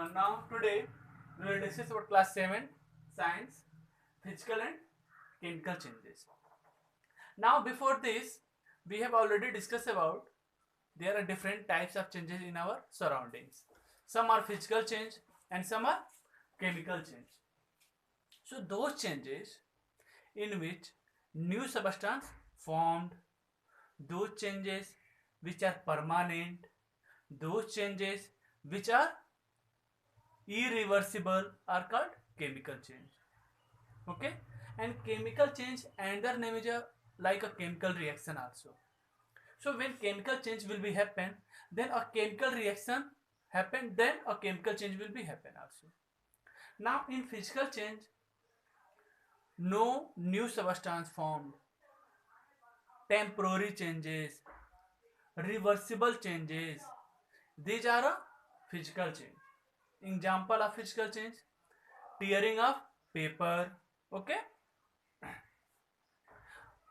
everyone. Now today we will discuss about class 7 science, physical and chemical changes. Now before this we have already discussed about there are different types of changes in our surroundings. Some are physical change and some are chemical change. So those changes in which new substance formed, those changes which are permanent, those changes which are irreversible are called chemical change. Okay, and chemical change another name is like a chemical reaction also. So when chemical change will be happen, then a chemical reaction happen, then a chemical change will be happen also. Now in physical change, no new substance formed, temporary changes, reversible changes, these are a physical change. Example of physical change: tearing of paper, okay,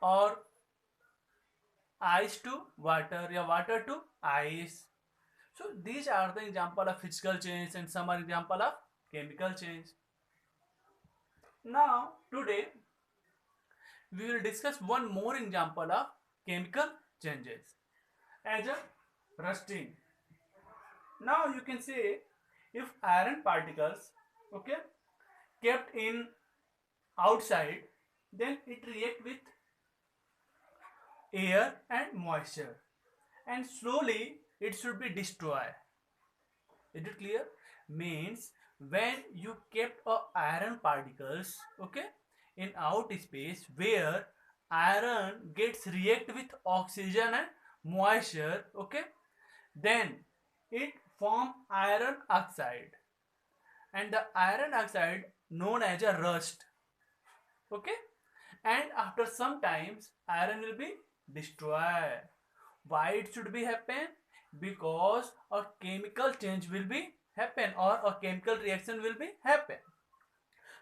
or ice to water, या water to ice. So these are the example of physical change and some are example of chemical change. Now today we will discuss one more example of chemical changes as a rusting. Now you can say if iron particles, okay, kept in outside, then it react with air and moisture and slowly it should be destroyed. Is it clear? Means when you kept a iron particles, okay, in out space where iron gets react with oxygen and moisture, okay, then it form iron oxide, and the iron oxide known as a rust, okay, and after some times iron will be destroyed. Why it should be happen? Because a chemical change will be happen or a chemical reaction will be happen.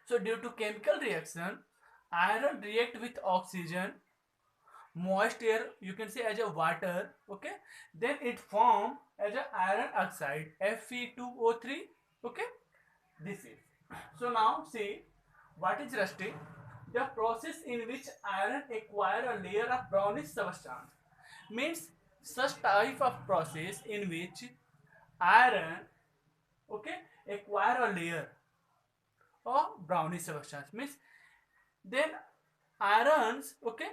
So due to chemical reaction, iron react with oxygen, moist air, you can say as a water, okay, then it form as a iron oxide, Fe2O3, okay, this is. So now see what is rusting. The process in which iron acquire a layer of brownish substance. Means such type of process in which iron, okay, acquire a layer of brownish substance. Means then irons, okay,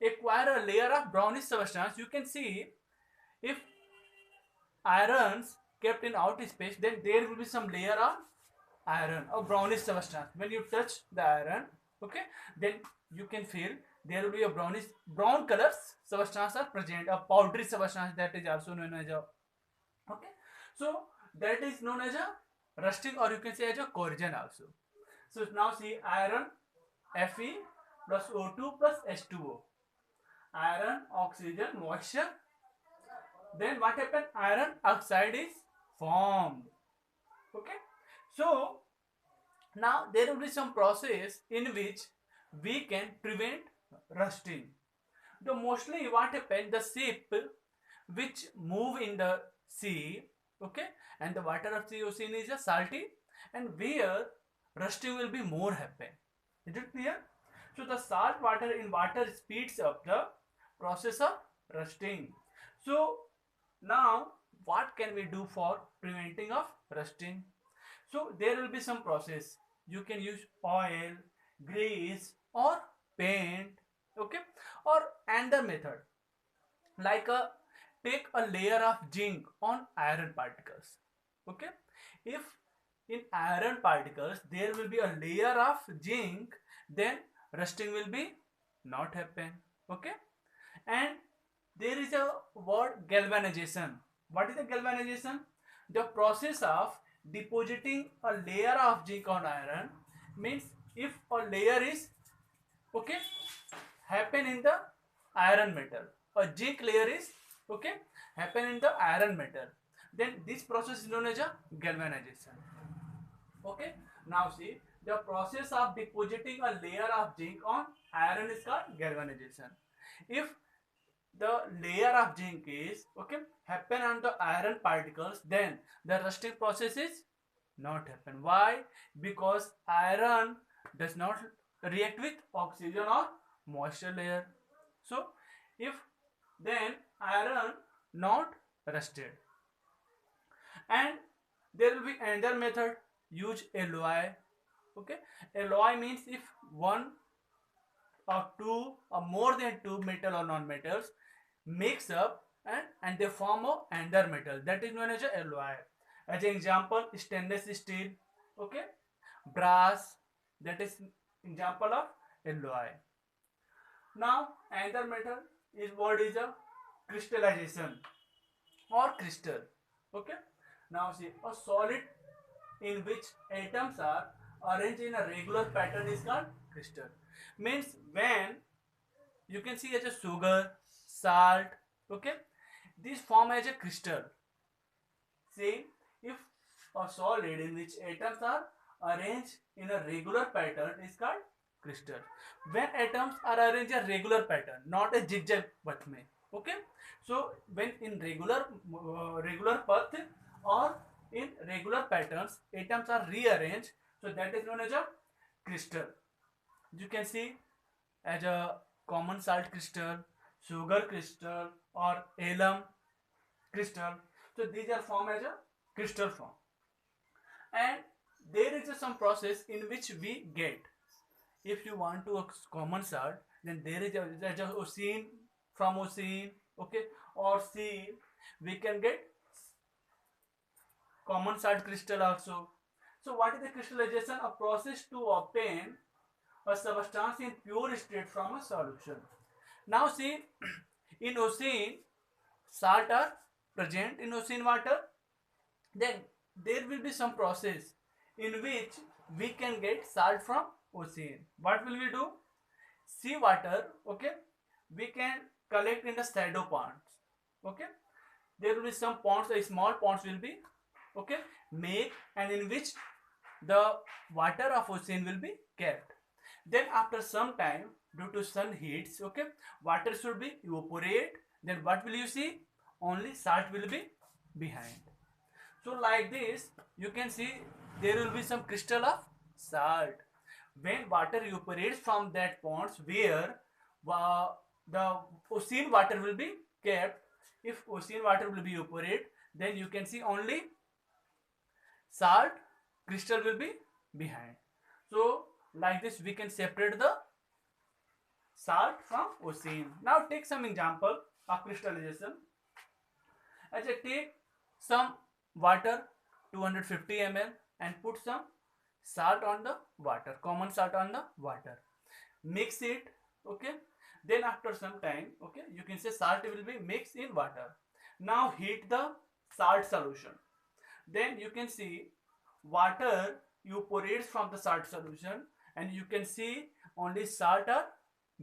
acquire a layer of brownish substance. You can see if irons kept in outer space, then there will be some layer of iron or brownish substance. When you touch the iron, okay, then you can feel there will be a brown colors substance are present, a powdery substance that is also known as a, okay, so that is known as a rusting or you can say as a corrosion also. So now see iron Fe plus O2 plus H2O, iron, oxygen, moisture, then what happened? Iron oxide is formed, okay. So now there will be some process in which we can prevent rusting. The mostly what happens, the ship which move in the sea, okay, and the water of the ocean is a salty, and where rusting will be more happen. Is it clear? So the salt water in water speeds up the process of rusting. So now what can we do for preventing of rusting? So there will be some process. You can use oil, grease or paint, okay, or another method like a take a layer of zinc on iron particles, okay. If in iron particles there will be a layer of zinc, then rusting will be not happen, okay. And there is a word galvanization. What is the galvanization? The process of depositing a layer of zinc on iron. Means if a layer is, okay, happen in the iron metal, a zinc layer is, okay, happen in the iron metal, then this process is known as a galvanization, okay. Now see the process of depositing a layer of zinc on iron is called galvanization. If the layer of zinc is, okay, happen on the iron particles, then the rusting process is not happen. Why? Because iron does not react with oxygen or moisture layer. So if then iron not rusted. And there will be another method, use alloy. Okay, alloy means if one or two or more than two metal or non-metals mix up and they form a another metal, that is known as a alloy. As an example, stainless steel, okay, brass, that is example of alloy. Now another method is what is a crystallization or crystal. Okay, now see, a solid in which atoms are arranged in a regular pattern is called crystal. Means when you can see as a sugar, salt, okay, these form as a crystal. See, if a solid in which atoms are arranged in a regular pattern is called crystal. When atoms are arranged in a regular pattern, not a zigzag path mein, okay. So when in regular path or in regular patterns, atoms are rearranged. So that is known as a crystal. You can see as a common salt crystal, sugar crystal, or alum crystal. So these are formed as a crystal form. And there is some process in which we get, if you want to a common salt, then there is a ocene, from ocene, okay, or C, we can get common salt crystal also. So what is the crystallization? A process to obtain a substance in pure state from a solution. Now see, in ocene, salt are present in ocene water. Then there will be some process in which we can get salt from ocene. What will we do? Sea water, okay, we can collect in the shadow ponds. Okay, there will be some ponds, small ponds will be, okay, make, and in which the water of ocean will be kept. Then after some time, due to sun heats, okay, water should be evaporate. Then what will you see? Only salt will be behind. So like this, you can see there will be some crystal of salt. When water evaporates from that ponds where the ocean water will be kept, if ocean water will be evaporate, then you can see only salt crystal will be behind. So like this we can separate the salt from ocean. Now take some example of crystallization. As I take some water 250 ml and put some salt on the water, common salt on the water, mix it, okay. Then after some time, okay, you can say salt will be mixed in water. Now heat the salt solution. Then you can see water evaporates from the salt solution and you can see only salt are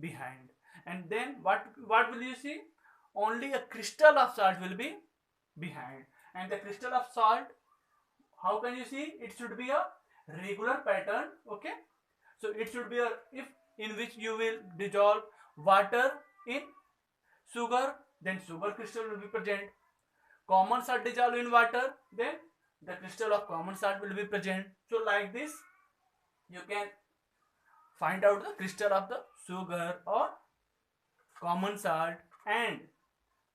behind. And then what will you see? Only a crystal of salt will be behind. And the crystal of salt, how can you see? It should be a regular pattern, okay. So it should be a, if in which you will dissolve water in sugar, then sugar crystal will be present. Common salt dissolved in water, then the crystal of common salt will be present. So like this you can find out the crystal of the sugar or common salt. And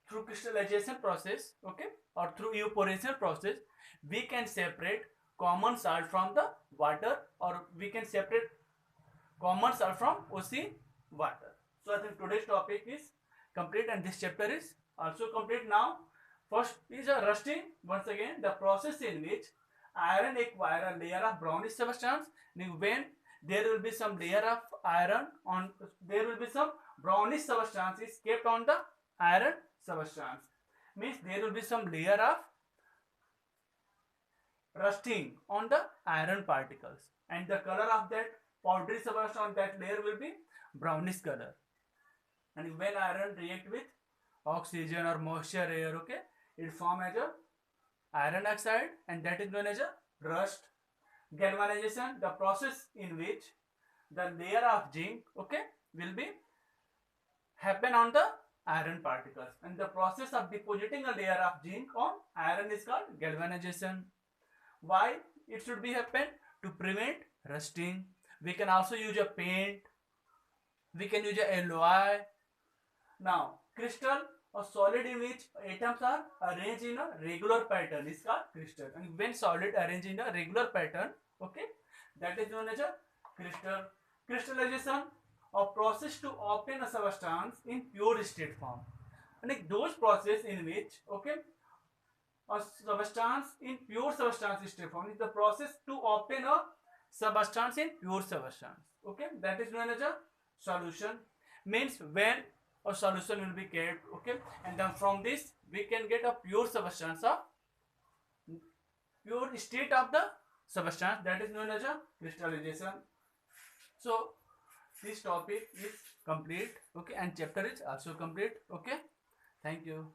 through crystallization process, okay, or through evaporation process, we can separate common salt from the water, or we can separate common salt from ocean water. So I think today's topic is complete and this chapter is also complete. Now first is a rusting. Once again, the process in which iron acquire a layer of brownish substance. When there will be some layer of iron on, there will be some brownish substance is kept on the iron substance. Means there will be some layer of rusting on the iron particles, and the color of that powdery substance on that layer will be brownish color. And when iron react with oxygen or moisture air, okay, it form as a iron oxide, and that is known as a rust. Galvanization, the process in which the layer of zinc, okay, will be happen on the iron particles, and the process of depositing a layer of zinc on iron is called galvanization. Why? it should be happen to prevent rusting. We can also use a paint. We can use a alloy. Now, crystal or solid in which atoms are arranged in a regular pattern is called crystal. And when solid arranged in a regular pattern, okay, that is known as a crystal. Crystallization or process to obtain a substance in pure state form. And those process in which, okay, a substance in pure substance state form is the process to obtain a substance in pure substance. Okay, that is known as a solution. Means when a solution will be kept, okay, and then from this we can get a pure substance of pure state of the substance, that is known as a crystallization. So this topic is complete, okay, and chapter is also complete. Okay, thank you.